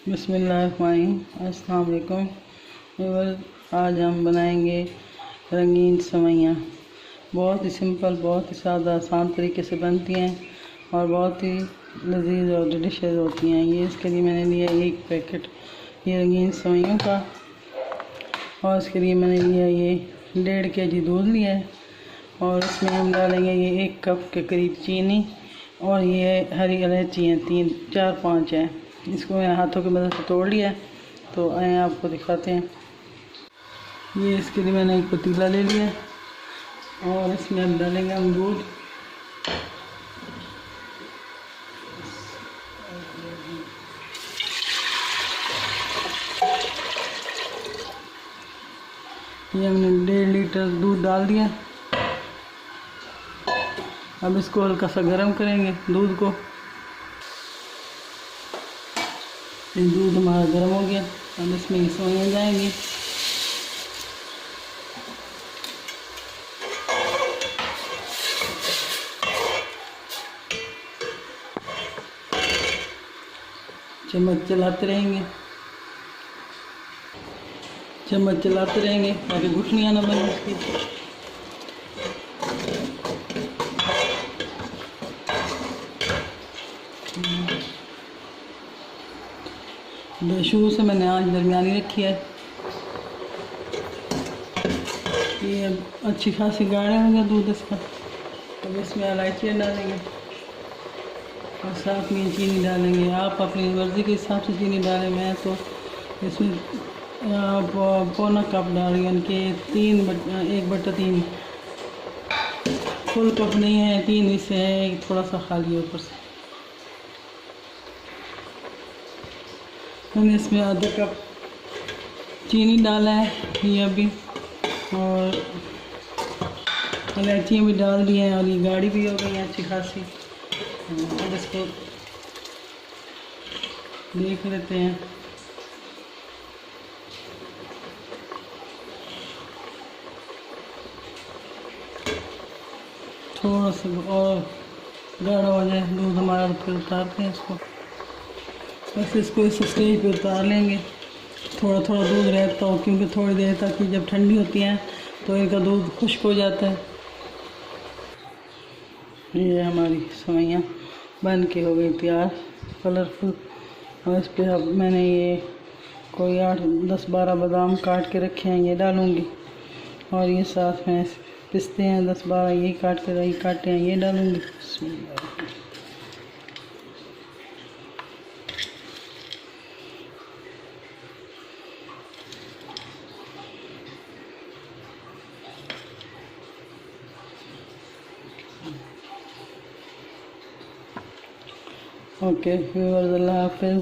बिस्मिल्लाहिर्रहमानिर्रहीम। अस्सलाम वालेकुम। आज हम बनाएंगे रंगीन सवैयाँ। बहुत ही सिंपल, बहुत ही सादा, आसान तरीके से बनती हैं और बहुत ही लजीज और डिलीशियस होती हैं। ये इसके लिए मैंने लिया एक पैकेट ये रंगीन सवैयों का, और इसके लिए मैंने लिया ये 1.5 kg दूध लिया है, और इसमें हम डालेंगे ये 1 कप के करीब चीनी, और ये हरी इलायची हैं 4-5 हैं। इसको मैंने हाथों की मदद से तोड़ लिया है, तो आए आपको दिखाते हैं। ये इसके लिए मैंने एक पतीला ले लिया है और इसमें अब डालेंगे हम दूध। ये हमने 1.5 लीटर दूध डाल दिया। अब इसको हल्का सा गर्म करेंगे दूध को। ये दूध हमारा गर्म हो गया। अब इसमें ये सवैयाँ जाएंगी। चम्मच चलाते रहेंगे ताकि गुठलियाँ ना बने इसकी। शुरू से मैंने आँच दरमियानी रखी है। ये अच्छी खासी गाढ़ा हो गया दूध इसका। अब इसमें इलायचियाँ डालेंगे और साथ में चीनी डालेंगे। आप अपनी मर्ज़ी के हिसाब से चीनी डालें। मैं तो इसमें 1.25 कप डाल रही, यानी कि 1/3। फुल कप नहीं है, 3 हिस्से है, थोड़ा सा खाली है ऊपर से। मैंने इसमें आधा कप चीनी डाला है ये अभी, और इलायचियाँ भी डाल दी हैं, और ये गाढ़ी भी हो गई है अच्छी खासी। अब इसको देख लेते हैं। थोड़ा सा और गाढ़ा हो जाए दूध हमारा, तो फिर उतारते हैं इसको। बस इसको इस स्टेज पे उतार लेंगे। थोड़ा थोड़ा दूध रहता हो, क्योंकि थोड़ी देर तक जब ठंडी होती हैं तो इनका दूध खुश्क हो जाता है। ये हमारी सवैयाँ बन के हो गई तैयार, कलरफुल। और इस पर अब मैंने ये कोई 8-10-12 बादाम काट के रखे हैं, ये डालूँगी। और ये साथ में पिस्ते हैं 10-12, ये काटे हैं, ये डालूँगी। ओके व्यूअर्स, अल्लाह हाफ़िज़।